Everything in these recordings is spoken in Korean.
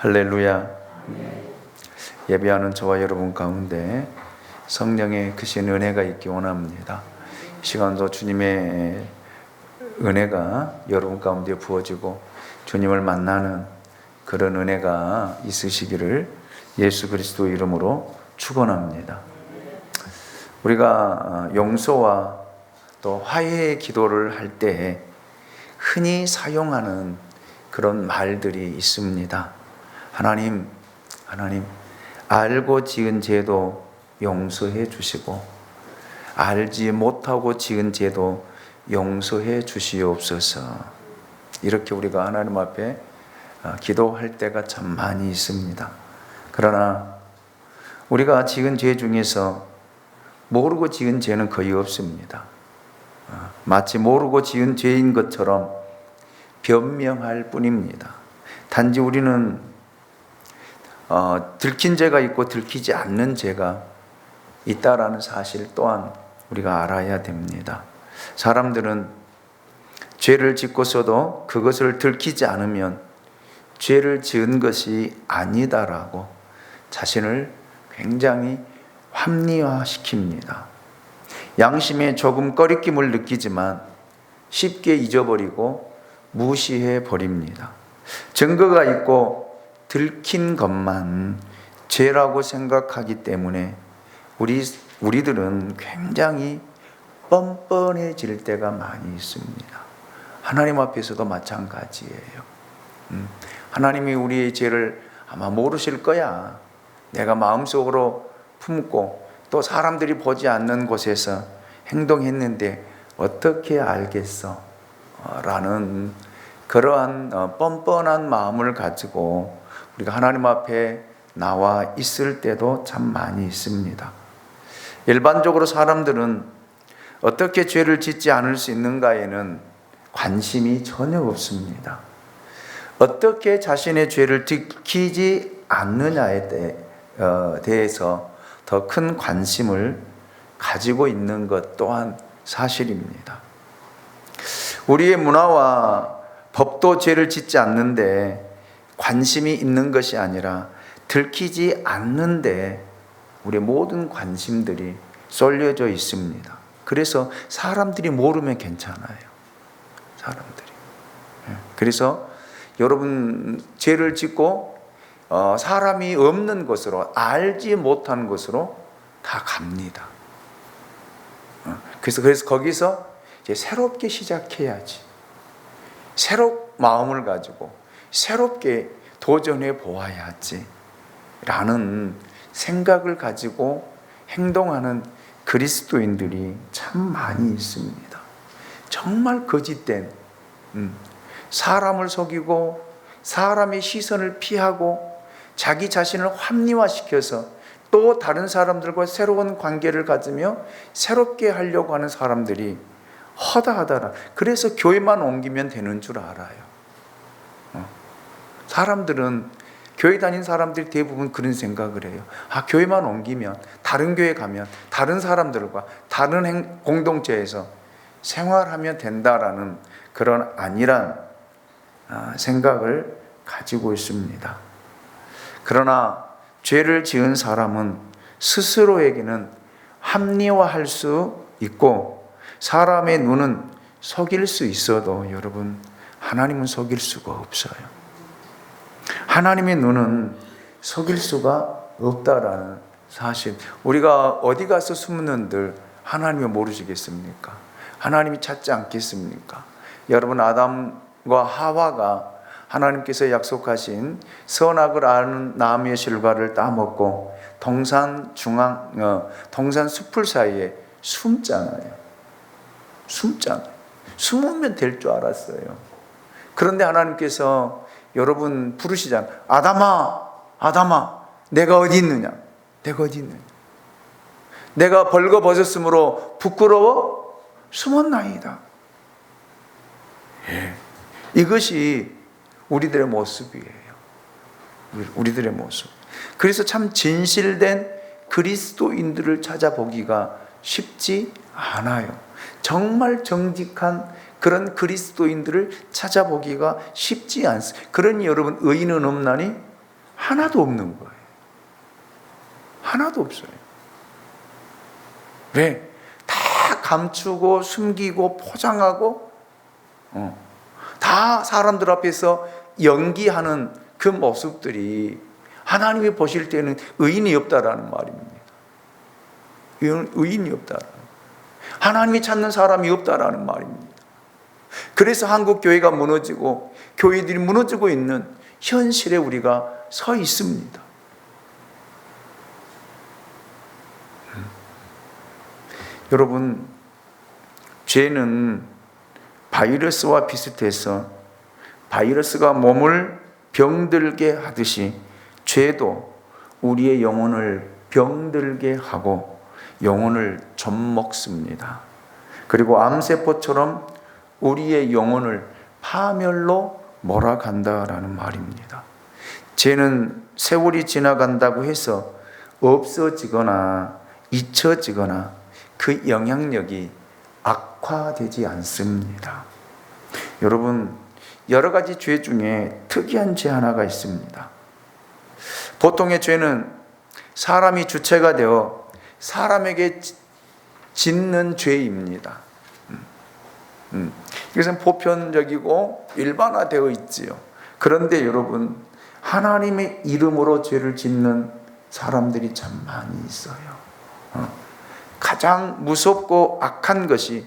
할렐루야. 예배하는 저와 여러분 가운데 성령의 크신 은혜가 있기 원합니다. 이 시간도 주님의 은혜가 여러분 가운데 부어지고 주님을 만나는 그런 은혜가 있으시기를 예수 그리스도 이름으로 축원합니다. 우리가 용서와 또 화해의 기도를 할 때 흔히 사용하는 그런 말들이 있습니다. 하나님, 알고 지은 죄도 용서해 주시고 알지 못하고 지은 죄도 용서해 주시옵소서. 이렇게 우리가 하나님 앞에 기도할 때가 참 많이 있습니다. 그러나 우리가 지은 죄 중에서 모르고 지은 죄는 거의 없습니다. 마치 모르고 지은 죄인 것처럼 변명할 뿐입니다. 단지 우리는 들킨 죄가 있고 들키지 않는 죄가 있다라는 사실 또한 우리가 알아야 됩니다. 사람들은 죄를 짓고서도 그것을 들키지 않으면 죄를 지은 것이 아니다라고 자신을 굉장히 합리화시킵니다. 양심에 조금 꺼리낌을 느끼지만 쉽게 잊어버리고 무시해 버립니다. 증거가 있고 들킨 것만 죄라고 생각하기 때문에 우리들은 굉장히 뻔뻔해질 때가 많이 있습니다. 하나님 앞에서도 마찬가지예요. 하나님이 우리의 죄를 아마 모르실 거야. 내가 마음속으로 품고 또 사람들이 보지 않는 곳에서 행동했는데 어떻게 알겠어? 라는 그러한 뻔뻔한 마음을 가지고 우리가 하나님 앞에 나와 있을 때도 참 많이 있습니다. 일반적으로 사람들은 어떻게 죄를 짓지 않을 수 있는가에는 관심이 전혀 없습니다. 어떻게 자신의 죄를 지키지 않느냐에 대해서 더 큰 관심을 가지고 있는 것 또한 사실입니다. 우리의 문화와 법도 죄를 짓지 않는데 관심이 있는 것이 아니라 들키지 않는데 우리의 모든 관심들이 쏠려져 있습니다. 그래서 사람들이 모르면 괜찮아요. 사람들이. 그래서 여러분 죄를 짓고 사람이 없는 곳으로 알지 못한 곳으로 다 갑니다. 그래서 거기서 이제 새롭게 시작해야지. 새롭게 마음을 가지고 새롭게 도전해 보아야지 라는 생각을 가지고 행동하는 그리스도인들이 참 많이 있습니다. 정말 거짓된 사람을 속이고 사람의 시선을 피하고 자기 자신을 합리화시켜서 또 다른 사람들과 새로운 관계를 가지며 새롭게 하려고 하는 사람들이 허다하다라. 그래서 교회만 옮기면 되는 줄 알아요. 사람들은 교회 다닌 사람들이 대부분 그런 생각을 해요. 교회만 옮기면 다른 교회 가면 다른 사람들과 다른 공동체에서 생활하면 된다라는 그런 안일한 생각을 가지고 있습니다. 그러나 죄를 지은 사람은 스스로에게는 합리화할 수 있고 사람의 눈은 속일 수 있어도 여러분 하나님은 속일 수가 없어요. 하나님의 눈은 속일 수가 없다라는 사실. 우리가 어디 가서 숨는들 하나님이 모르시겠습니까? 하나님이 찾지 않겠습니까? 여러분 아담과 하와가 하나님께서 약속하신 선악을 아는 나무의 실과를 따먹고 동산 숲을 사이에 숨잖아요. 숨으면 될 줄 알았어요. 그런데 하나님께서 여러분 부르시잖아요. 아담아, 내가 어디 있느냐? 내가 벌거벗었으므로 부끄러워 숨었나이다. 이것이 우리들의 모습이에요. 우리들의 모습. 그래서 참 진실된 그리스도인들을 찾아보기가 쉽지 않아요. 정말 정직한 그런 그리스도인들을 찾아보기가 쉽지 않습니다. 그러니 여러분 의인은 없나니 하나도 없는 거예요. 하나도 없어요. 왜? 다 감추고 숨기고 포장하고 다 사람들 앞에서 연기하는 그 모습들이 하나님이 보실 때는 의인이 없다라는 말입니다. 의인이 없다라는, 하나님이 찾는 사람이 없다라는 말입니다. 그래서 한국 교회가 무너지고 교회들이 무너지고 있는 현실에 우리가 서 있습니다. 여러분, 죄는 바이러스와 비슷해서 바이러스가 몸을 병들게 하듯이 죄도 우리의 영혼을 병들게 하고 영혼을 젖먹습니다. 그리고 암세포처럼 우리의 영혼을 파멸로 몰아간다라는 말입니다. 죄는 세월이 지나간다고 해서 없어지거나 잊혀지거나 그 영향력이 악화되지 않습니다. 여러분, 여러 가지 죄 중에 특이한 죄 하나가 있습니다. 보통의 죄는 사람이 주체가 되어 사람에게 짓는 죄입니다. 이것은 보편적이고 일반화되어 있지요. 그런데 여러분, 하나님의 이름으로 죄를 짓는 사람들이 참 많이 있어요. 가장 무섭고 악한 것이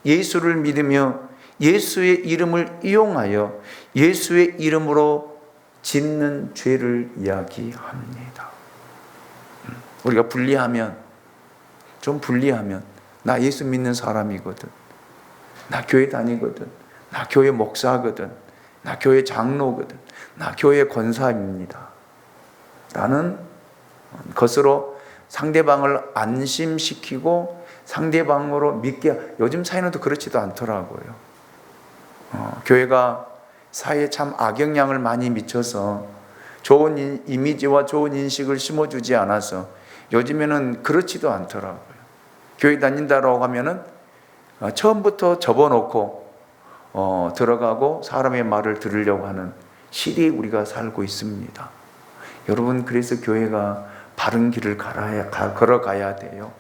예수를 믿으며 예수의 이름을 이용하여 예수의 이름으로 짓는 죄를 이야기합니다. 우리가 좀 분리하면 나 예수 믿는 사람이거든, 나 교회 다니거든, 나 교회 목사거든, 나 교회 장로거든, 나 교회 권사입니다 라는 것으로 상대방을 안심시키고 상대방으로 믿게, 요즘 사회는 또 그렇지도 않더라고요. 교회가 사회에 참 악영향을 많이 미쳐서 좋은 이미지와 좋은 인식을 심어주지 않아서 요즘에는 그렇지도 않더라고요. 교회 다닌다라고 하면은 처음부터 접어놓고 들어가고 사람의 말을 들으려고 하는 시대에 우리가 살고 있습니다. 여러분, 그래서 교회가 바른 길을 걸어가야 돼요.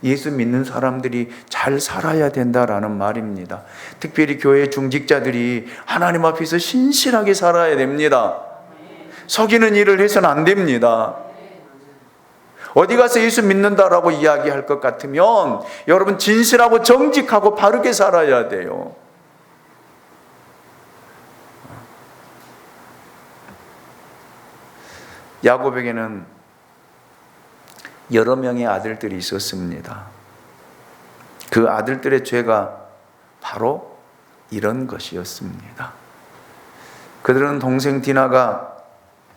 예수 믿는 사람들이 잘 살아야 된다라는 말입니다. 특별히 교회 중직자들이 하나님 앞에서 신실하게 살아야 됩니다. 속이는 일을 해서는 안 됩니다. 어디 가서 예수 믿는다라고 이야기할 것 같으면 여러분, 진실하고 정직하고 바르게 살아야 돼요. 야곱에게는 여러 명의 아들들이 있었습니다. 그 아들들의 죄가 바로 이런 것이었습니다. 그들은 동생 디나가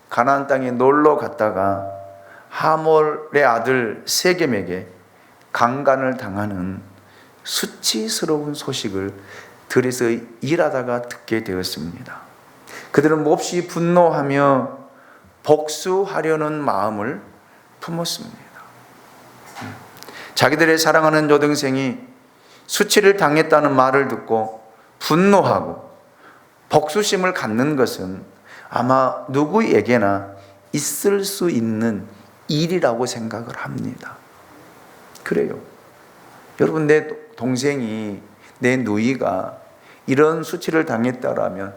가나안 땅에 놀러 갔다가 하몰의 아들 세겜에게 강간을 당하는 수치스러운 소식을 들에서 일하다가 듣게 되었습니다. 그들은 몹시 분노하며 복수하려는 마음을 품었습니다. 자기들의 사랑하는 여동생이 수치를 당했다는 말을 듣고 분노하고 복수심을 갖는 것은 아마 누구에게나 있을 수 있는 일이라고 생각을 합니다. 그래요. 여러분, 내 동생이, 내 누이가 이런 수치를 당했다라면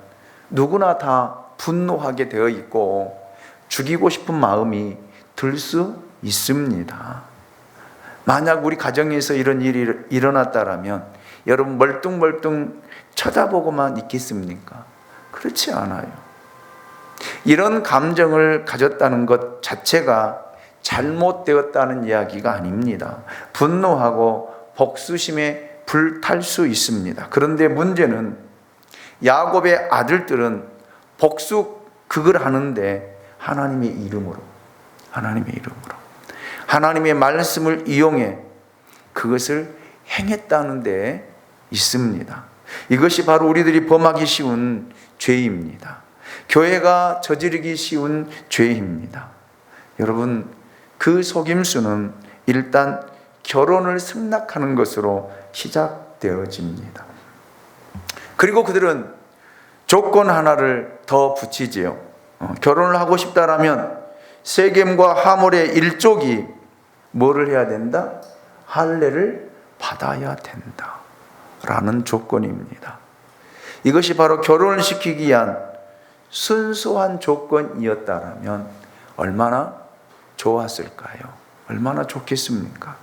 누구나 다 분노하게 되어 있고 죽이고 싶은 마음이 들 수 있습니다. 만약 우리 가정에서 이런 일이 일어났다라면 여러분, 멀뚱멀뚱 쳐다보고만 있겠습니까? 그렇지 않아요. 이런 감정을 가졌다는 것 자체가 잘못되었다는 이야기가 아닙니다. 분노하고 복수심에 불탈 수 있습니다. 그런데 문제는 야곱의 아들들은 복수극을 하는데 하나님의 이름으로 하나님의 말씀을 이용해 그것을 행했다는 데 있습니다. 이것이 바로 우리들이 범하기 쉬운 죄입니다. 교회가 저지르기 쉬운 죄입니다. 여러분, 그 속임수는 일단 결혼을 승낙하는 것으로 시작되어집니다. 그리고 그들은 조건 하나를 더 붙이지요. 결혼을 하고 싶다라면 세겜과 하몰의 일족이 뭐를 해야 된다? 할례를 받아야 된다 라는 조건입니다. 이것이 바로 결혼을 시키기 위한 순수한 조건이었다라면 얼마나 좋았을까요? 얼마나 좋겠습니까?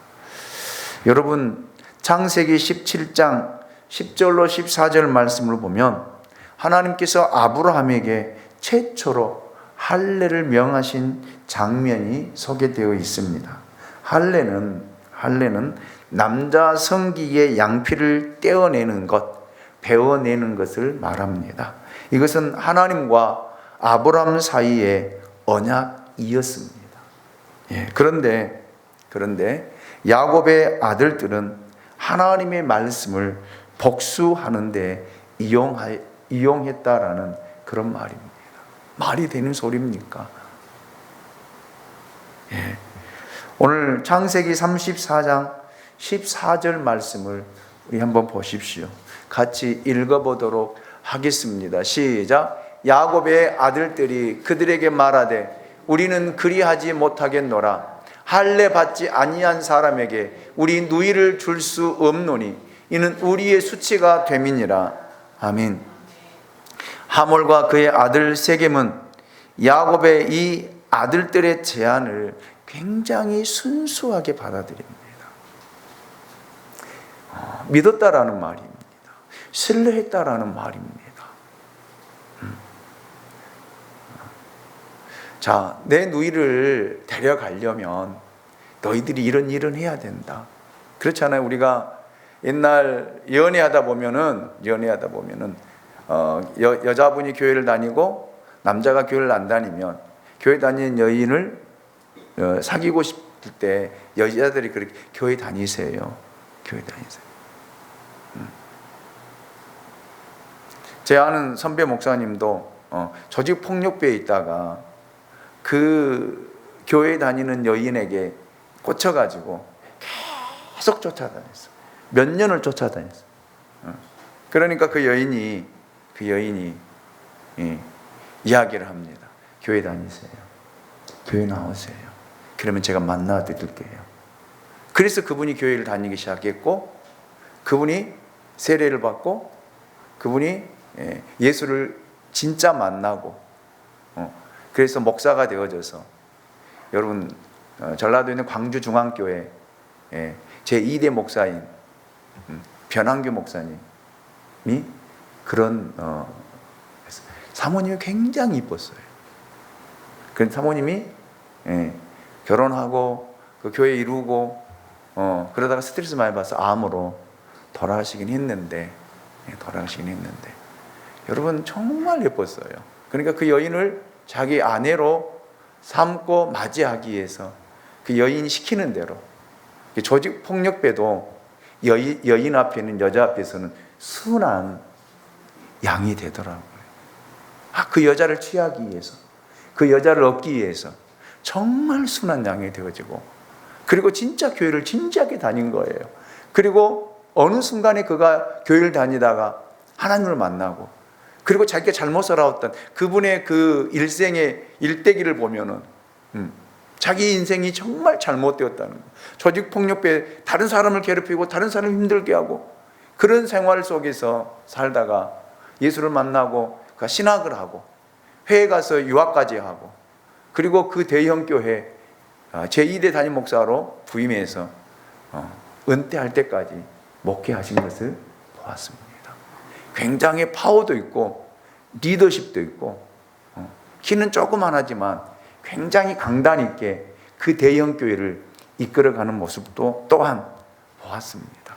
여러분, 창세기 17장 10절로 14절 말씀을 보면 하나님께서 아브라함에게 최초로 할례를 명하신 장면이 소개되어 있습니다. 할례는 남자 성기의 양피를 떼어내는 것, 베어내는 것을 말합니다. 이것은 하나님과 아브라함 사이의 언약이었습니다. 그런데 야곱의 아들들은 하나님의 말씀을 복수하는 데 이용했다라는 그런 말입니다. 말이 되는 소리입니까? 오늘 창세기 34장 14절 말씀을 우리 한번 보십시오. 같이 읽어보도록 하겠습니다. 시작. 야곱의 아들들이 그들에게 말하되 우리는 그리하지 못하겠노라. 할례 받지 아니한 사람에게 우리 누이를 줄 수 없노니 이는 우리의 수치가 됨이니라. 아멘. 하몰과 그의 아들 세겜은 야곱의 이 아들들의 제안을 굉장히 순수하게 받아들입니다. 믿었다라는 말입니다. 신뢰했다라는 말입니다. 자, 내 누이를 데려가려면 너희들이 이런 일은 해야 된다. 그렇잖아요. 우리가 옛날 연애하다 보면은 여자분이 교회를 다니고 남자가 교회를 안 다니면 교회 다니는 여인을 사귀고 싶을 때 여자들이 그렇게 교회 다니세요. 교회 다니세요. 제 아는 선배 목사님도 조직 폭력배에 있다가 그 교회 다니는 여인에게 꽂혀가지고 계속 쫓아다녔어. 몇 년을 쫓아다녔어. 그러니까 그 여인이 이야기를 합니다. 교회 다니세요. 교회 나오세요. 그러면 제가 만나 드릴게요. 그래서 그분이 교회를 다니기 시작했고, 그분이 세례를 받고, 그분이 예수를 진짜 만나고, 그래서 목사가 되어져서, 여러분 전라도에 있는 광주중앙교회 제2대 목사인 변한규 목사님이 그런 사모님이 굉장히 이뻤어요. 그 사모님이 결혼하고 그 교회 이루고 그러다가 스트레스 많이 받아서 암으로 돌아가시긴 했는데 여러분 정말 예뻤어요. 그러니까 그 여인을 자기 아내로 삼고 맞이하기 위해서 그 여인이 시키는 대로, 조직 폭력배도 여인 앞에는, 여자 앞에서는 순한 양이 되더라고요. 그 여자를 취하기 위해서, 그 여자를 얻기 위해서 정말 순한 양이 되어지고, 그리고 진짜 교회를 진지하게 다닌 거예요. 그리고 어느 순간에 그가 교회를 다니다가 하나님을 만나고, 그리고 자기가 잘못 살아왔던 그분의 그 일생의 일대기를 보면은 자기 인생이 정말 잘못되었다는 거예요. 조직폭력배, 다른 사람을 괴롭히고 다른 사람을 힘들게 하고 그런 생활 속에서 살다가 예수를 만나고 그 신학을 하고 회에 가서 유학까지 하고, 그리고 그 대형교회 제2대 담임 목사로 부임해서 은퇴할 때까지 목회하신 것을 보았습니다. 굉장히 파워도 있고 리더십도 있고 키는 조그만하지만 굉장히 강단 있게 그 대형 교회를 이끌어가는 모습도 또한 보았습니다.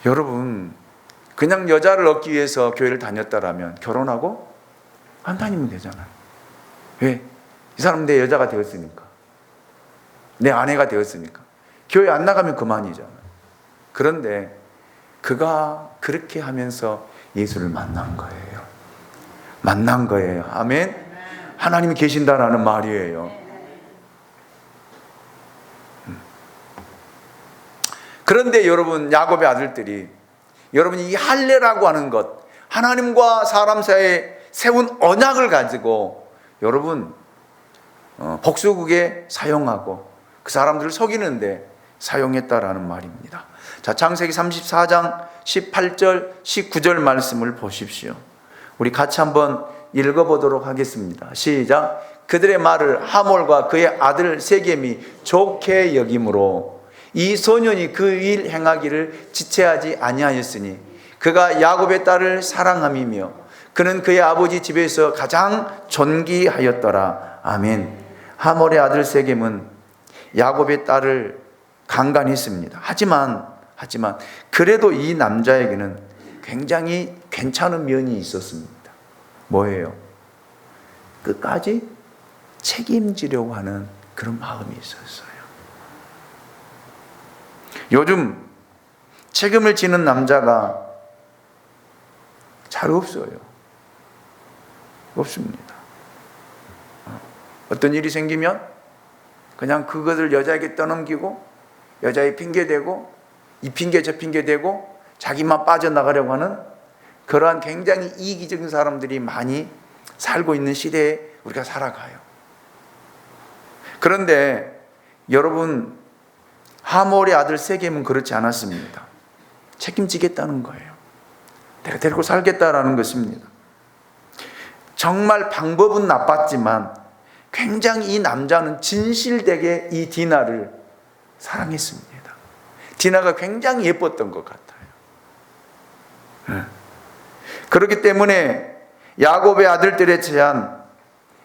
여러분, 그냥 여자를 얻기 위해서 교회를 다녔다라면 결혼하고 안 다니면 되잖아요. 왜? 이 사람은 내 여자가 되었으니까, 내 아내가 되었으니까 교회 안 나가면 그만이잖아요. 그런데 그가 그렇게 하면서 예수를 만난 거예요. 아멘. 하나님이 계신다라는 말이에요. 그런데 여러분, 야곱의 아들들이 여러분, 이 할례라고 하는 것, 하나님과 사람 사이에 세운 언약을 가지고 여러분 복수국에 사용하고 그 사람들을 속이는데 사용했다라는 말입니다. 자, 창세기 34장 18절 19절 말씀을 보십시오. 우리 같이 한번 읽어보도록 하겠습니다. 시작. 그들의 말을 하몰과 그의 아들 세겜이 좋게 여김으로 이 소년이 그 일 행하기를 지체하지 아니하였으니 그가 야곱의 딸을 사랑함이며 그는 그의 아버지 집에서 가장 존귀하였더라. 아멘. 하몰의 아들 세겜은 야곱의 딸을 강간했습니다. 하지만 그래도 이 남자에게는 굉장히 괜찮은 면이 있었습니다. 뭐예요? 끝까지 책임지려고 하는 그런 마음이 있었어요. 요즘 책임을 지는 남자가 잘 없어요. 없습니다. 어떤 일이 생기면 그냥 그것을 여자에게 떠넘기고 여자의 핑계대고 이 핑계 저 핑계대고 자기만 빠져나가려고 하는 그러한 굉장히 이기적인 사람들이 많이 살고 있는 시대에 우리가 살아가요. 그런데 여러분, 하몰의 아들 세겜은 그렇지 않았습니다. 책임지겠다는 거예요. 내가 데리고 살겠다라는 것입니다. 정말 방법은 나빴지만 굉장히 이 남자는 진실되게 이 디나를 사랑했습니다. 디나가 굉장히 예뻤던 것 같아요. 그렇기 때문에 야곱의 아들들에 대한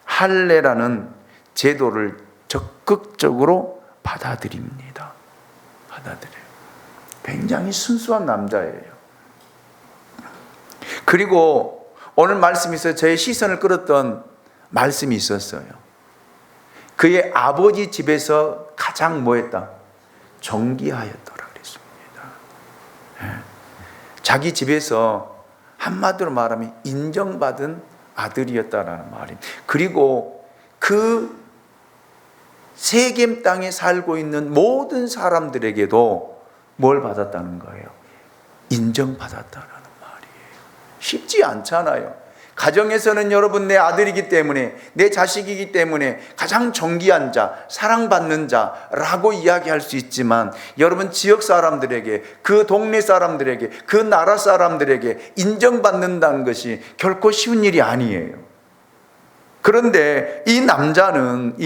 할례라는 제도를 적극적으로 받아들입니다. 받아들여요. 굉장히 순수한 남자예요. 그리고 오늘 말씀에서 저의 시선을 끌었던 말씀이 있었어요. 그의 아버지 집에서 가장 뭐했다? 존귀하였더라 그랬습니다. 자기 집에서 한마디로 말하면 인정받은 아들이었다라는 말입니다. 그리고 그 세겜 땅에 살고 있는 모든 사람들에게도 뭘 받았다는 거예요? 인정받았다라는 말이에요. 쉽지 않잖아요. 가정에서는 여러분 내 아들이기 때문에 내 자식이기 때문에 가장 존귀한 자, 사랑받는 자라고 이야기할 수 있지만 여러분 지역 사람들에게 그 동네 사람들에게 그 나라 사람들에게 인정받는다는 것이 결코 쉬운 일이 아니에요. 그런데 이 남자는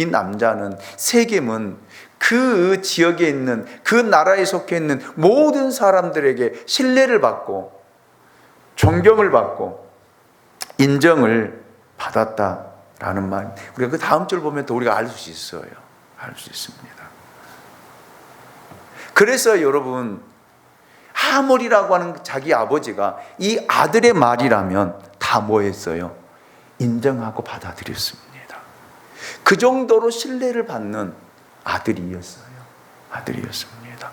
세겜은 그 지역에 있는 그 나라에 속해 있는 모든 사람들에게 신뢰를 받고 존경을 받고 인정을 받았다라는 말. 우리가 그 다음 절 보면 또 우리가 알 수 있어요. 알 수 있습니다. 그래서 여러분 하몰이라고 하는 자기 아버지가 이 아들의 말이라면 다 뭐 했어요? 인정하고 받아들였습니다. 그 정도로 신뢰를 받는 아들이었어요. 아들이었습니다.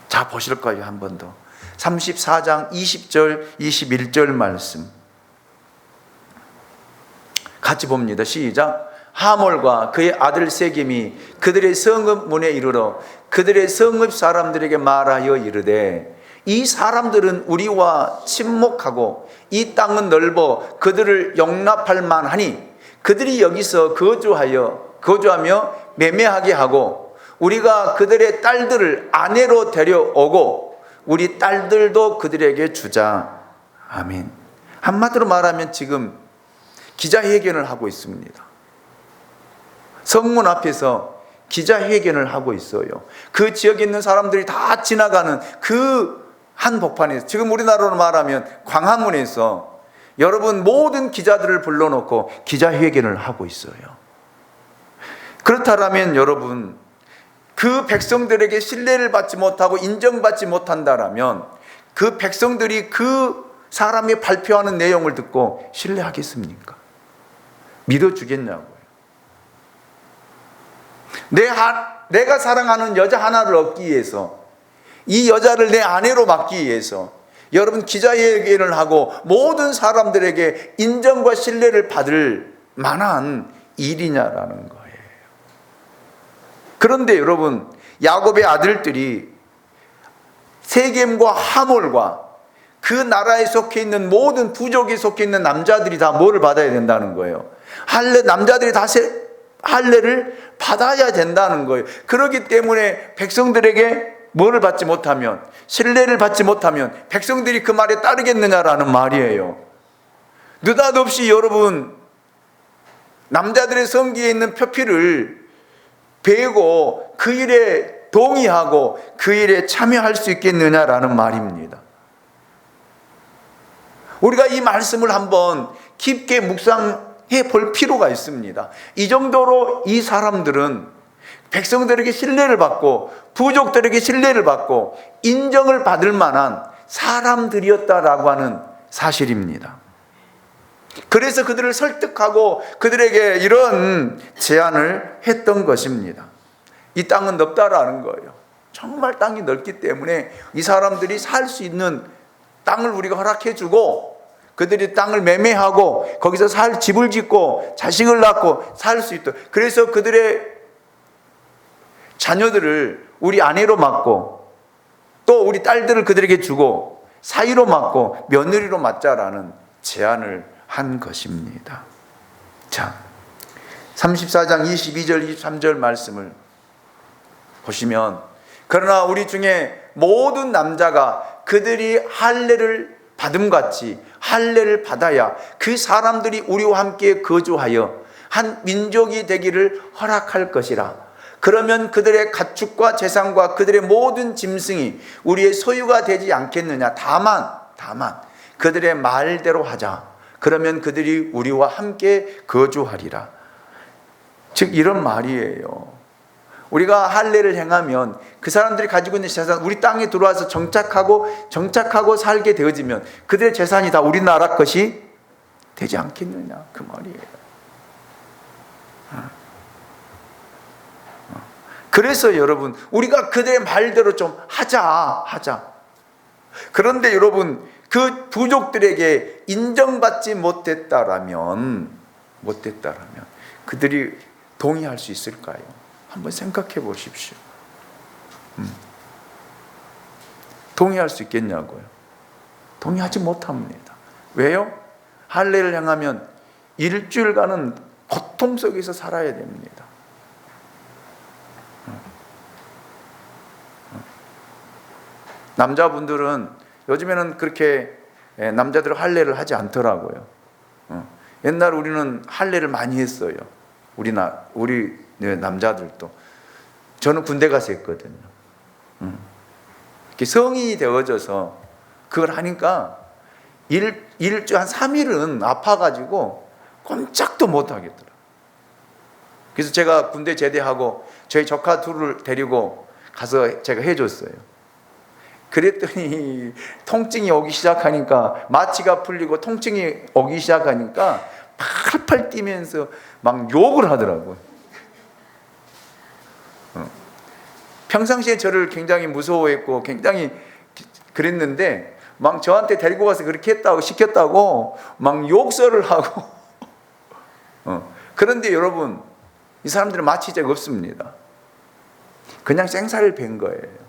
자, 보실까요? 한 번 더. 34장 20절 21절 말씀 같이 봅니다. 시작. 하몰과 그의 아들 세겜이 그들의 성읍 문에 이르러 그들의 성읍 사람들에게 말하여 이르되 이 사람들은 우리와 친목하고 이 땅은 넓어 그들을 용납할 만하니 그들이 여기서 거주하며 매매하게 하고 우리가 그들의 딸들을 아내로 데려오고 우리 딸들도 그들에게 주자. 아멘. 한마디로 말하면 지금 기자회견을 하고 있습니다. 성문 앞에서 기자회견을 하고 있어요. 그 지역에 있는 사람들이 다 지나가는 그 한복판에서, 지금 우리나라로 말하면 광화문에서 여러분 모든 기자들을 불러놓고 기자회견을 하고 있어요. 그렇다면 여러분 그 백성들에게 신뢰를 받지 못하고 인정받지 못한다라면 그 백성들이 그 사람이 발표하는 내용을 듣고 신뢰하겠습니까? 믿어주겠냐고요. 내가 사랑하는 여자 하나를 얻기 위해서, 이 여자를 내 아내로 맡기 위해서 여러분 기자회견을 하고 모든 사람들에게 인정과 신뢰를 받을 만한 일이냐라는 거예요. 그런데 여러분 야곱의 아들들이 세겜과 하몰과 그 나라에 속해 있는 모든 부족에 속해 있는 남자들이 다 뭐를 받아야 된다는 거예요? 남자들이 다 할례를 받아야 된다는 거예요. 그렇기 때문에 백성들에게 뭐를 받지 못하면, 신뢰를 받지 못하면 백성들이 그 말에 따르겠느냐라는 말이에요. 느닷없이 여러분, 남자들의 성기에 있는 표피를 베고 그 일에 동의하고 그 일에 참여할 수 있겠느냐라는 말입니다. 우리가 이 말씀을 한번 깊게 묵상해 볼 필요가 있습니다. 이 정도로 이 사람들은 백성들에게 신뢰를 받고 부족들에게 신뢰를 받고 인정을 받을 만한 사람들이었다라고 하는 사실입니다. 그래서 그들을 설득하고 그들에게 이런 제안을 했던 것입니다. 이 땅은 넓다라는 거예요. 정말 땅이 넓기 때문에 이 사람들이 살 수 있는 땅을 우리가 허락해 주고, 그들이 땅을 매매하고 거기서 살 집을 짓고 자식을 낳고 살 수 있도록, 그래서 그들의 자녀들을 우리 아내로 맡고 또 우리 딸들을 그들에게 주고 사위로 맡고 며느리로 맡자라는 제안을 한 것입니다. 자, 34장 22절 23절 말씀을 보시면, 그러나 우리 중에 모든 남자가 그들이 할례를 받음같이 할례를 받아야 그 사람들이 우리와 함께 거주하여 한 민족이 되기를 허락할 것이라. 그러면 그들의 가축과 재산과 그들의 모든 짐승이 우리의 소유가 되지 않겠느냐. 다만 그들의 말대로 하자. 그러면 그들이 우리와 함께 거주하리라. 즉 이런 말이에요. 우리가 할례를 행하면 그 사람들이 가지고 있는 재산, 우리 땅에 들어와서 정착하고 살게 되어지면 그들의 재산이 다 우리나라 것이 되지 않겠느냐, 그 말이에요. 그래서 여러분, 우리가 그들의 말대로 좀 하자. 그런데 여러분, 그 부족들에게 인정받지 못했다라면 그들이 동의할 수 있을까요? 한번 생각해 보십시오. 동의할 수 있겠냐고요? 동의하지 못합니다. 왜요? 할례를 행하면 일주일간은 고통 속에서 살아야 됩니다. 남자분들은 요즘에는 그렇게 남자들은 할례를 하지 않더라고요. 옛날 우리는 할례를 많이 했어요. 우리 남자들도. 저는 군대 가서 했거든요. 성인이 되어져서 그걸 하니까 일주 한 3일은 아파가지고 꼼짝도 못 하겠더라고요. 그래서 제가 군대 제대하고 저희 조카 둘을 데리고 가서 제가 해줬어요. 그랬더니 통증이 오기 시작하니까, 마취가 풀리고 통증이 오기 시작하니까 팔팔 뛰면서 막 욕을 하더라고요. 평상시에 저를 굉장히 무서워했고 굉장히 그랬는데 막 저한테 데리고 가서 그렇게 했다고 시켰다고 막 욕설을 하고 그런데 여러분, 이 사람들은 마취제가 없습니다. 그냥 생살을 벤 거예요.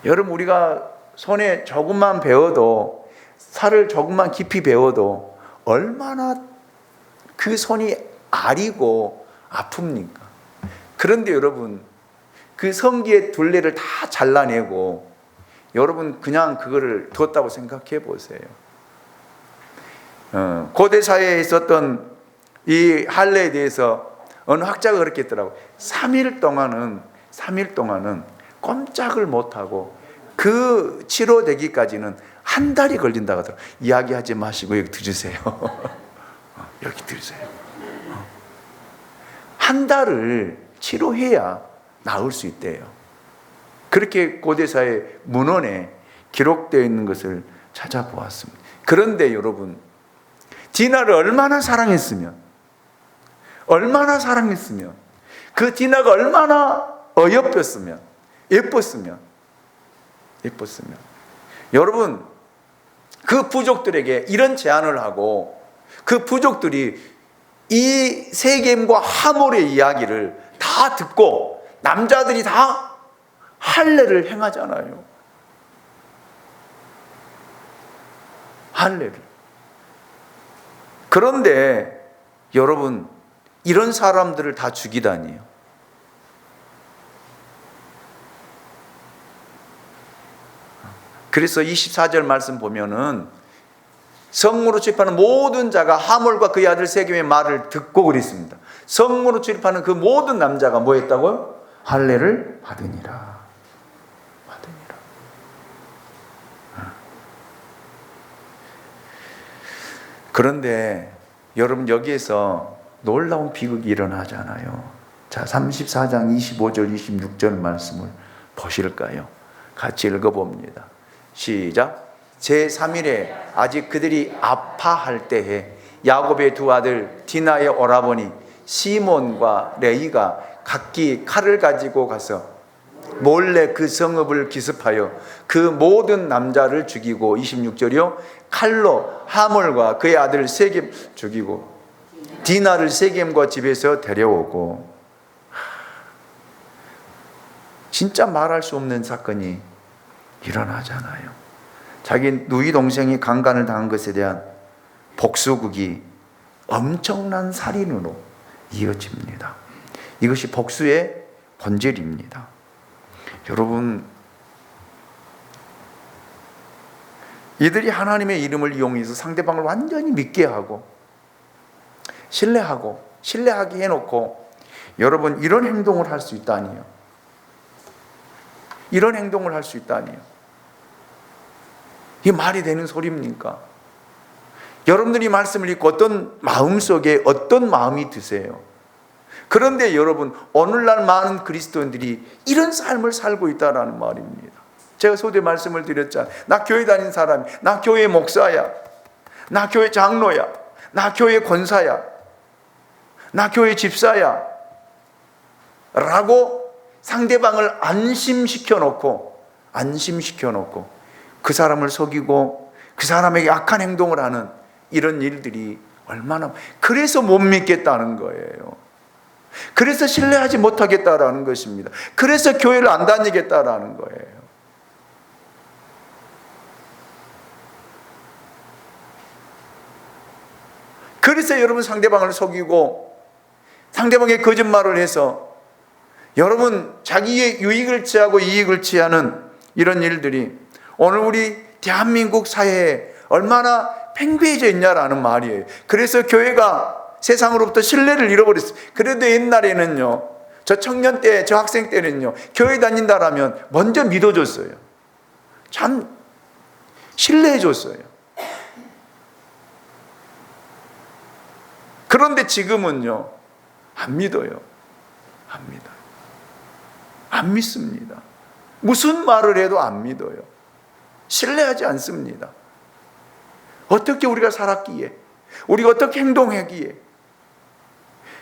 여러분, 우리가 손에 조금만 베어도, 살을 조금만 깊이 베어도 얼마나 그 손이 아리고 아픕니까? 그런데 여러분, 그 성기의 둘레를 다 잘라내고 여러분 그냥 그거를 뒀다고 생각해 보세요. 고대 사회에 있었던 이 할례에 대해서 어느 학자가 그렇게 했더라고요. 3일 동안은 꼼짝을 못하고 그 치료되기까지는 한 달이 걸린다고 하더라고요. 이야기하지 마시고 여기 들으세요. 여기 들으세요. 한 달을 치료해야 나을 수 있대요. 그렇게 고대사의 문헌에 기록되어 있는 것을 찾아보았습니다. 그런데 여러분, 디나를 얼마나 사랑했으면, 그 디나가 얼마나 어여뻤으면, 예뻤으면 여러분, 그 부족들에게 이런 제안을 하고 그 부족들이 이 세겜과 하몰의 이야기를 다 듣고 남자들이 다 할례를 행하잖아요. 할례를. 그런데 여러분, 이런 사람들을 다 죽이다니요. 그래서 24절 말씀 보면은 성문으로 출입하는 모든 자가 하몰과 그의 아들 세겜의 말을 듣고 그랬습니다. 성문으로 출입하는 그 모든 남자가 뭐 했다고요? 할례를 받으니라. 그런데 여러분, 여기에서 놀라운 비극이 일어나잖아요. 자, 34장 25절 26절 말씀을 보실까요? 같이 읽어봅니다. 시작. 제3일에 아직 그들이 아파할 때에 야곱의 두 아들 디나의 오라버니 시몬과 레이가 각기 칼을 가지고 가서 몰래 그 성읍을 기습하여 그 모든 남자를 죽이고, 26절이요, 칼로 하몰과 그의 아들 세겜 죽이고 디나를 세겜과 집에서 데려오고. 진짜 말할 수 없는 사건이 일어나잖아요. 자기 누이 동생이 강간을 당한 것에 대한 복수극이 엄청난 살인으로 이어집니다. 이것이 복수의 본질입니다. 여러분, 이들이 하나님의 이름을 이용해서 상대방을 완전히 믿게 하고 신뢰하게 해놓고, 여러분, 이런 행동을 할 수 있다니요. 이런 행동을 할 수 있다니요. 이게 말이 되는 소리입니까? 여러분들이 말씀을 읽고 어떤 마음속에 어떤 마음이 드세요? 그런데 여러분, 오늘날 많은 그리스도인들이 이런 삶을 살고 있다는 말입니다. 제가 소대 말씀을 드렸잖아요. 나 교회 다니는 사람이, 나 교회 목사야, 나 교회 장로야, 나 교회 권사야, 나 교회 집사야 라고 상대방을 안심시켜 놓고 그 사람을 속이고 그 사람에게 악한 행동을 하는 이런 일들이 얼마나, 그래서 못 믿겠다는 거예요. 그래서 신뢰하지 못하겠다라는 것입니다. 그래서 교회를 안 다니겠다라는 거예요. 그래서 여러분, 상대방을 속이고 상대방의 거짓말을 해서 여러분, 자기의 유익을 취하고 이익을 취하는 이런 일들이 오늘 우리 대한민국 사회에 얼마나 팽배해져 있냐라는 말이에요. 그래서 교회가 세상으로부터 신뢰를 잃어버렸어요. 그래도 옛날에는요, 저 청년 때, 저 학생 때는요, 교회 다닌다라면 먼저 믿어줬어요. 참 신뢰해줬어요. 그런데 지금은요, 안 믿어요. 안 믿습니다. 무슨 말을 해도 안 믿어요. 신뢰하지 않습니다. 어떻게 우리가 살았기에, 우리가 어떻게 행동하기에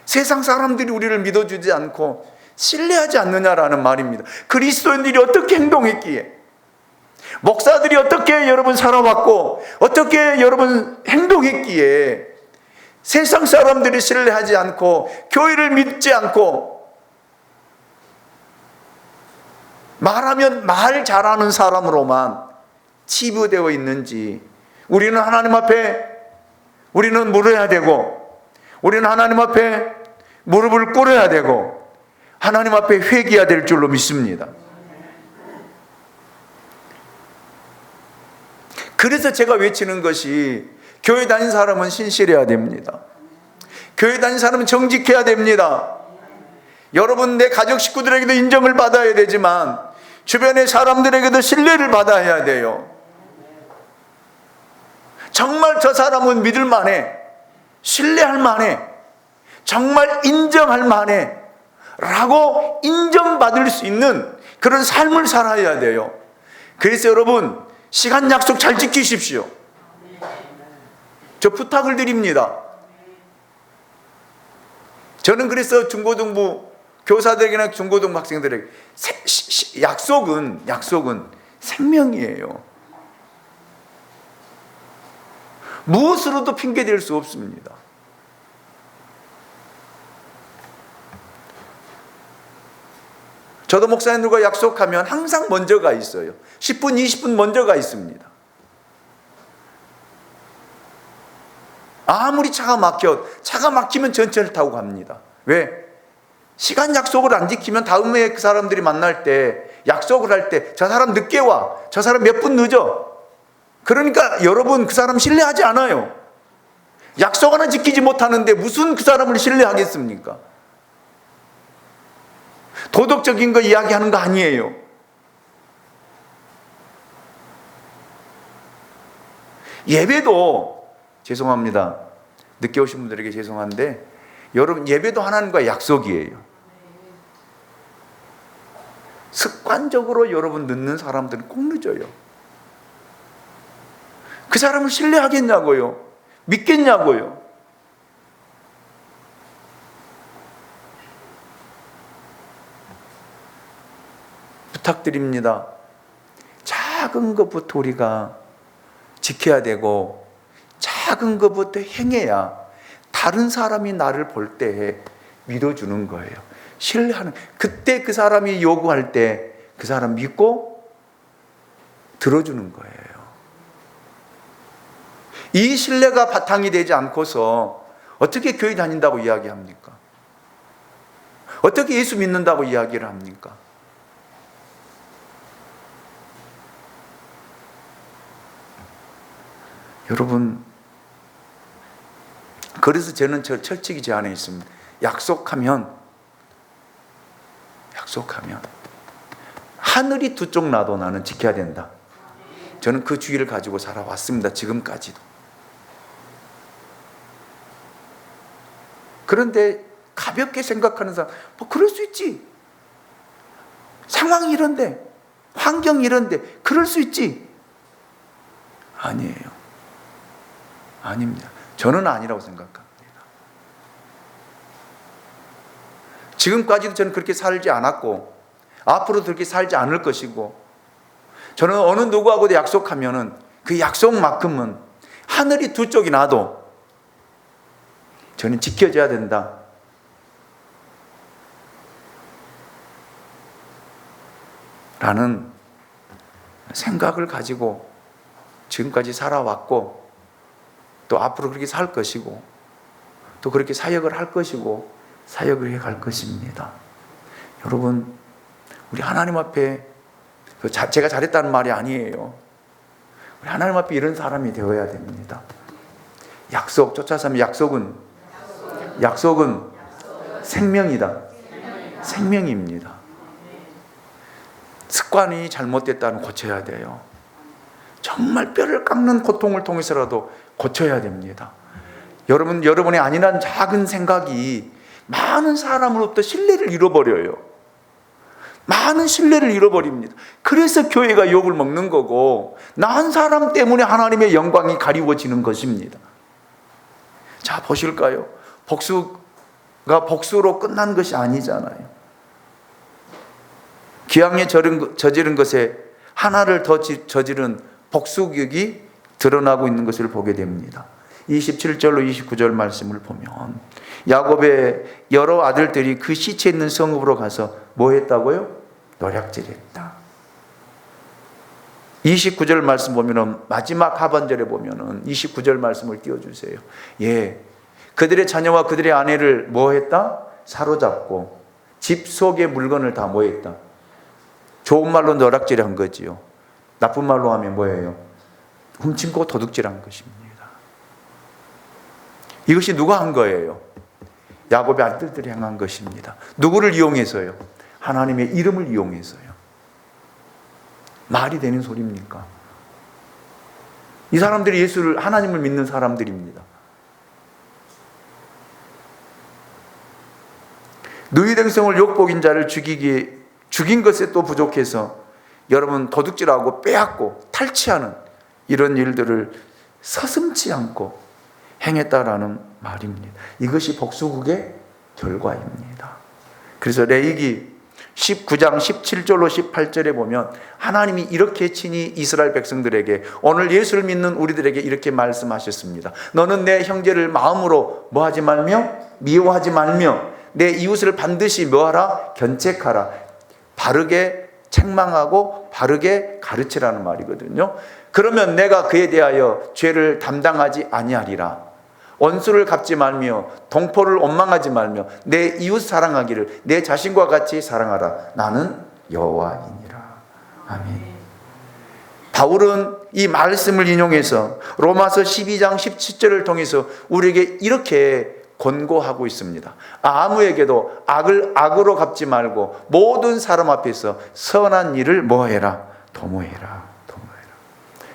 세상 사람들이 우리를 믿어주지 않고 신뢰하지 않느냐라는 말입니다. 그리스도인들이 어떻게 행동했기에, 목사들이 어떻게 여러분 살아왔고 어떻게 여러분 행동했기에 세상 사람들이 신뢰하지 않고 교회를 믿지 않고 말하면 말 잘하는 사람으로만 치부되어 있는지, 우리는 하나님 앞에 우리는 물어야 되고, 우리는 하나님 앞에 무릎을 꿇어야 되고, 하나님 앞에 회개해야 될 줄로 믿습니다. 그래서 제가 외치는 것이, 교회 다닌 사람은 신실해야 됩니다. 교회 다닌 사람은 정직해야 됩니다. 여러분, 내 가족 식구들에게도 인정을 받아야 되지만 주변의 사람들에게도 신뢰를 받아야 돼요. 정말 저 사람은 믿을 만해, 신뢰할 만해, 정말 인정할 만해 라고 인정받을 수 있는 그런 삶을 살아야 돼요. 그래서 여러분, 시간 약속 잘 지키십시오. 저 부탁을 드립니다. 저는 그래서 중고등부 교사들에게나 중고등부 학생들에게 약속은 생명이에요. 무엇으로도 핑계댈 수 없습니다. 저도 목사님들과 약속하면 항상 먼저가 있어요. 10분, 20분 먼저가 있습니다. 아무리 차가 막히면 전철을 타고 갑니다. 왜? 시간 약속을 안 지키면 다음에 그 사람들이 만날 때, 약속을 할 때 저 사람 늦게 와, 저 사람 몇 분 늦어. 그러니까 여러분 그 사람 신뢰하지 않아요. 약속 하나 지키지 못하는데 무슨 그 사람을 신뢰하겠습니까? 도덕적인 거 이야기하는 거 아니에요. 예배도 죄송합니다. 늦게 오신 분들에게 죄송한데 여러분 예배도 하나님과 약속이에요. 습관적으로 여러분 늦는 사람들은 꼭 늦어요. 그 사람을 신뢰하겠냐고요? 믿겠냐고요? 부탁드립니다. 작은 것부터 우리가 지켜야 되고 작은 것부터 행해야 다른 사람이 나를 볼 때 믿어주는 거예요. 신뢰하는, 그때 그 사람이 요구할 때 그 사람 믿고 들어주는 거예요. 이 신뢰가 바탕이 되지 않고서 어떻게 교회 다닌다고 이야기합니까? 어떻게 예수 믿는다고 이야기를 합니까? 여러분, 그래서 저는 철칙이 제 안에 있습니다. 약속하면 하늘이 두 쪽 나도 나는 지켜야 된다. 저는 그 주의를 가지고 살아왔습니다. 지금까지도. 그런데 가볍게 생각하는 사람, 뭐 그럴 수 있지. 상황이 이런데, 환경이 이런데 그럴 수 있지. 아니에요. 아닙니다. 저는 아니라고 생각합니다. 지금까지도 저는 그렇게 살지 않았고 앞으로도 그렇게 살지 않을 것이고, 저는 어느 누구하고도 약속하면은 그 약속만큼은 하늘이 두 쪽이 나도 저는 지켜져야 된다. 라는 생각을 가지고 지금까지 살아왔고, 또 앞으로 그렇게 살 것이고, 또 그렇게 사역을 할 것이고, 사역을 해 갈 것입니다. 여러분, 우리 하나님 앞에, 제가 잘했다는 말이 아니에요. 우리 하나님 앞에 이런 사람이 되어야 됩니다. 약속, 쫓아서 하면 약속은 생명이다. 생명입니다. 습관이 잘못됐다면 고쳐야 돼요. 정말 뼈를 깎는 고통을 통해서라도 고쳐야 됩니다. 여러분의 아니란 작은 생각이 많은 사람으로부터 신뢰를 잃어버려요. 많은 신뢰를 잃어버립니다. 그래서 교회가 욕을 먹는 거고, 나 한 사람 때문에 하나님의 영광이 가리워지는 것입니다. 자, 보실까요? 복수가 복수로 끝난 것이 아니잖아요. 기왕에 저지른 것에 하나를 더 저지른 복수격이 드러나고 있는 것을 보게 됩니다. 27절로 29절 말씀을 보면 야곱의 여러 아들들이 그 시체 있는 성읍으로 가서 뭐 했다고요? 노략질했다. 29절 말씀 보면은, 마지막 하반절에 보면은 29절 말씀을 띄워주세요. 예, 그들의 자녀와 그들의 아내를 뭐 했다? 사로잡고 집 속의 물건을 다 뭐 했다? 좋은 말로 노략질한 거지요. 나쁜 말로 하면 뭐예요? 훔친고 도둑질한 것입니다. 이것이 누가 한 거예요? 야곱의 아들들이 행한 것입니다. 누구를 이용해서요? 하나님의 이름을 이용해서요. 말이 되는 소리입니까? 이 사람들이 하나님을 믿는 사람들입니다. 누이댕성을 욕복인 자를 죽인 것에 또 부족해서 여러분 도둑질하고 빼앗고 탈취하는 이런 일들을 서슴지 않고 행했다라는 말입니다. 이것이 복수국의 결과입니다. 그래서 레위기 19장 17절로 18절에 보면 하나님이 이렇게 친히 이스라엘 백성들에게, 오늘 예수를 믿는 우리들에게 이렇게 말씀하셨습니다. 너는 내 형제를 마음으로 뭐하지 말며 미워하지 말며 내 이웃을 반드시 뭐하라? 견책하라. 바르게 책망하고 바르게 가르치라는 말이거든요. 그러면 내가 그에 대하여 죄를 담당하지 아니하리라. 원수를 갚지 말며 동포를 원망하지 말며 내 이웃 사랑하기를 내 자신과 같이 사랑하라. 나는 여호와이니라. 아멘. 바울은 이 말씀을 인용해서 로마서 12장 17절을 통해서 우리에게 이렇게 권고하고 있습니다. 아무에게도 악을 악으로 갚지 말고 모든 사람 앞에서 선한 일을 뭐해라? 도모해라.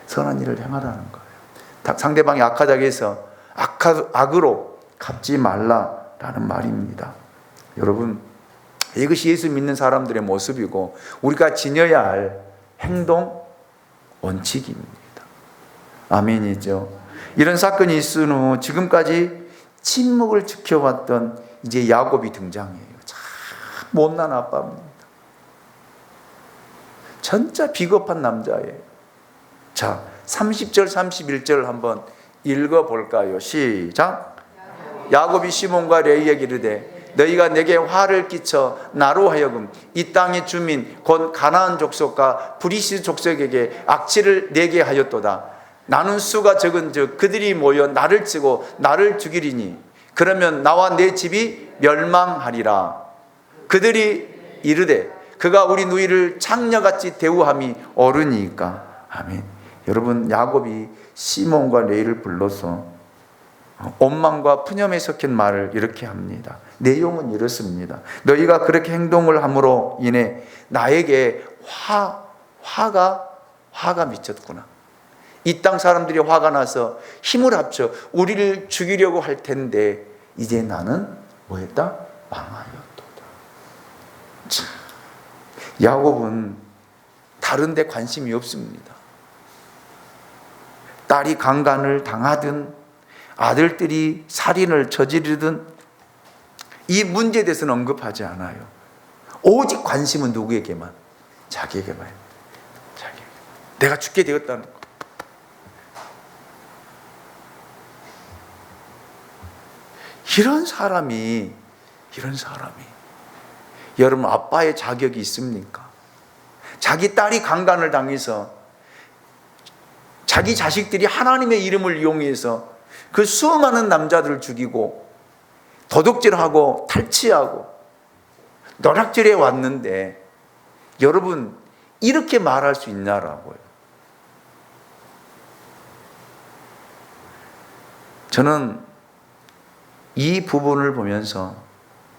선한 일을 행하라는 거예요. 상대방이 악하다고 해서 악으로 갚지 말라라는 말입니다. 여러분, 이것이 예수 믿는 사람들의 모습이고 우리가 지녀야 할 행동 원칙입니다. 아멘이죠. 이런 사건이 있은 후 지금까지 침묵을 지켜왔던 이제 야곱이 등장해요. 참 못난 아빠입니다. 진짜 비겁한 남자예요. 자, 30절 31절 한번 읽어볼까요? 시작. 야곱이 시몬과 레위에게 이르되 너희가 내게 화를 끼쳐 나로 하여금 이 땅의 주민 곧 가나안 족속과 브리스 족속에게 악취를 내게 하였도다. 나는 수가 적은즉 그들이 모여 나를 치고 나를 죽이리니 그러면 나와 내 집이 멸망하리라. 그들이 이르되 그가 우리 누이를 창녀같이 대우함이 옳으니까. 아멘. 여러분, 야곱이 시몬과 레위를 불러서 원망과 푸념에 섞인 말을 이렇게 합니다. 내용은 이렇습니다. 너희가 그렇게 행동을 함으로 인해 나에게 화가 미쳤구나. 이 땅 사람들이 화가 나서 힘을 합쳐 우리를 죽이려고 할 텐데 이제 나는 뭐했다? 망하였도다. 참, 야곱은 다른 데 관심이 없습니다. 딸이 강간을 당하든 아들들이 살인을 저지르든 이 문제에 대해서는 언급하지 않아요. 오직 관심은 누구에게만? 자기에게만. 내가 죽게 되었다는 거. 이런 사람이 여러분 아빠의 자격이 있습니까? 자기 딸이 강간을 당해서 자기 자식들이 하나님의 이름을 이용해서 그 수많은 남자들을 죽이고 도둑질하고 탈취하고 노략질해 왔는데 여러분 이렇게 말할 수 있냐라고요. 저는 이 부분을 보면서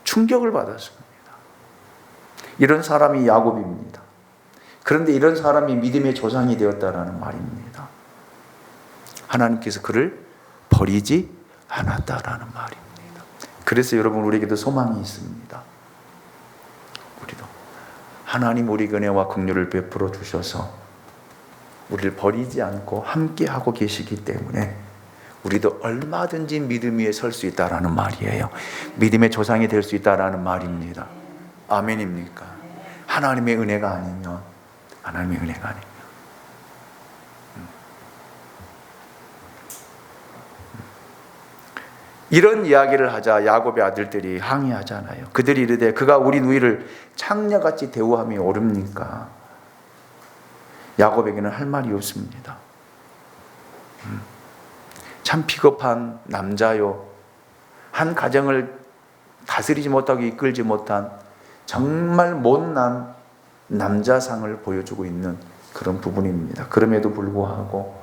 충격을 받았습니다. 이런 사람이 야곱입니다. 그런데 이런 사람이 믿음의 조상이 되었다라는 말입니다. 하나님께서 그를 버리지 않았다라는 말입니다. 그래서 여러분 우리에게도 소망이 있습니다. 우리도 하나님 우리 은혜와 긍휼을 베풀어 주셔서 우리를 버리지 않고 함께하고 계시기 때문에 우리도 얼마든지 믿음 위에 설 수 있다라는 말이에요. 믿음의 조상이 될 수 있다라는 말입니다. 아멘입니까? 하나님의 은혜가 아니면 이런 이야기를 하자 야곱의 아들들이 항의하잖아요. 그들이 이르되 그가 우리 누이를 창녀같이 대우함이 옳습니까? 야곱에게는 할 말이 없습니다. 참 비겁한 남자요. 한 가정을 다스리지 못하고 이끌지 못한 정말 못난 남자상을 보여주고 있는 그런 부분입니다. 그럼에도 불구하고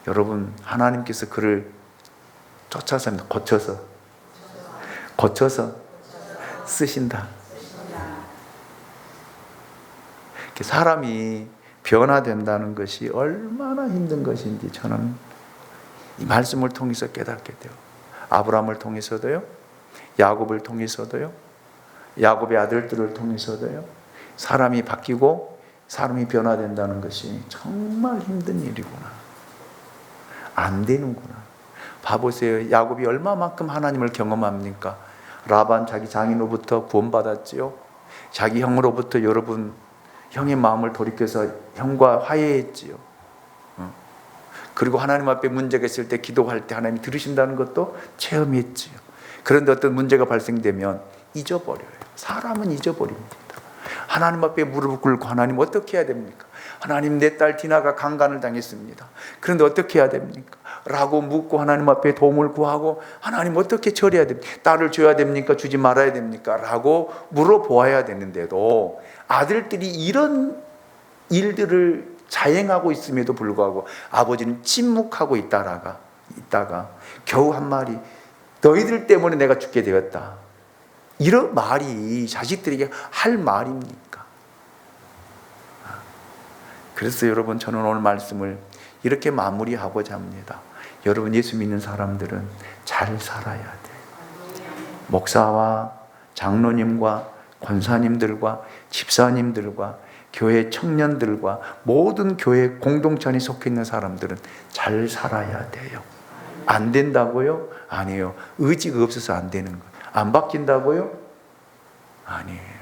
여러분 하나님께서 그를 쫓아서 고쳐서 쓰신다. 사람이 변화된다는 것이 얼마나 힘든 것인지 저는 이 말씀을 통해서 깨닫게 돼요. 아브라함을 통해서도요, 야곱을 통해서도요, 야곱의 아들들을 통해서도요, 사람이 바뀌고 사람이 변화된다는 것이 정말 힘든 일이구나. 안 되는구나. 봐보세요. 야곱이 얼마만큼 하나님을 경험합니까? 라반 자기 장인으로부터 구원받았지요. 자기 형으로부터 여러분 형의 마음을 돌이켜서 형과 화해했지요. 그리고 하나님 앞에 문제가 있을 때 기도할 때 하나님이 들으신다는 것도 체험했지요. 그런데 어떤 문제가 발생되면 잊어버려요. 사람은 잊어버립니다. 하나님 앞에 무릎을 꿇고 하나님 어떻게 해야 됩니까? 하나님 내 딸 디나가 강간을 당했습니다. 그런데 어떻게 해야 됩니까? 라고 묻고 하나님 앞에 도움을 구하고 하나님 어떻게 처리해야 됩니까? 딸을 줘야 됩니까? 주지 말아야 됩니까? 라고 물어보아야 되는데도 아들들이 이런 일들을 자행하고 있음에도 불구하고 아버지는 침묵하고 있다가 겨우 한 말이 너희들 때문에 내가 죽게 되었다. 이런 말이 자식들에게 할 말입니까? 그래서 여러분 저는 오늘 말씀을 이렇게 마무리하고자 합니다. 여러분 예수 믿는 사람들은 잘 살아야 돼요. 목사와 장로님과 권사님들과 집사님들과 교회 청년들과 모든 교회 공동체 안에 속해 있는 사람들은 잘 살아야 돼요. 안 된다고요? 아니에요. 의지가 없어서 안 되는 거예요. 안 바뀐다고요? 아니에요.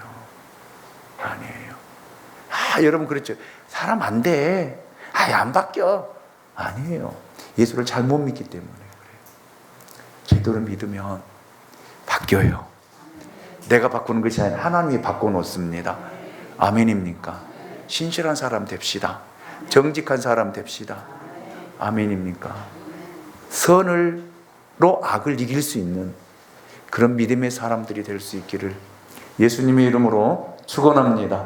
여러분 그렇죠. 사람 안 돼. 안 바뀌어. 아니에요. 예수를 잘못 믿기 때문에 그래요. 기도를 믿으면 바뀌어요. 내가 바꾸는 것이 아니라 하나님이 바꿔놓습니다. 아멘입니까? 신실한 사람 됩시다. 정직한 사람 됩시다. 아멘입니까? 선으로 악을 이길 수 있는 그런 믿음의 사람들이 될 수 있기를 예수님의 이름으로 축원합니다.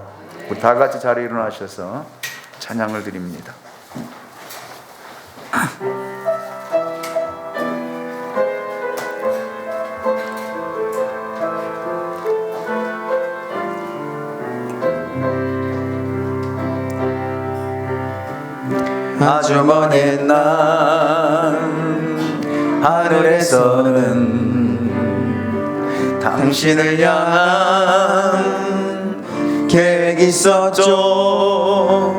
우리 다 같이 자리에 일어나셔서 찬양을 드립니다. 아주 먼 옛날 하늘에서는 당신을 향한 계획이 있었죠.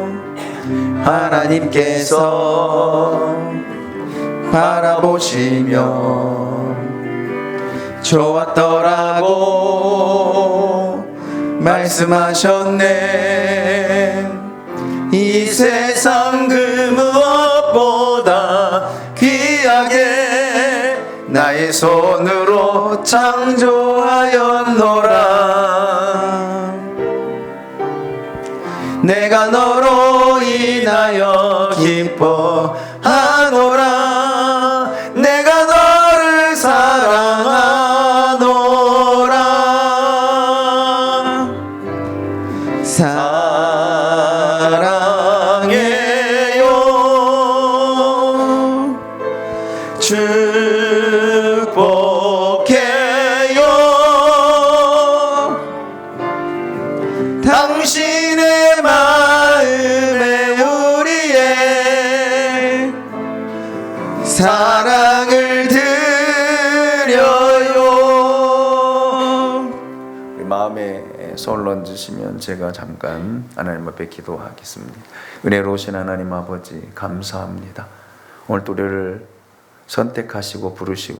하나님께서 바라보시며 좋았더라고 말씀하셨네. 이 세상 그 무엇보다 귀하게 나의 손으로 창조하였노라. 내가 너로 인하여 기뻐하노라. 내가 너를 사랑하노라. 축복해요. 당신의 마음에 우리의 사랑을 드려요. 마음에 손을 얹으시면 제가 잠깐 하나님 앞에 기도하겠습니다. 은혜로우신 하나님 아버지 감사합니다. 오늘 또 우리를 선택하시고 부르시고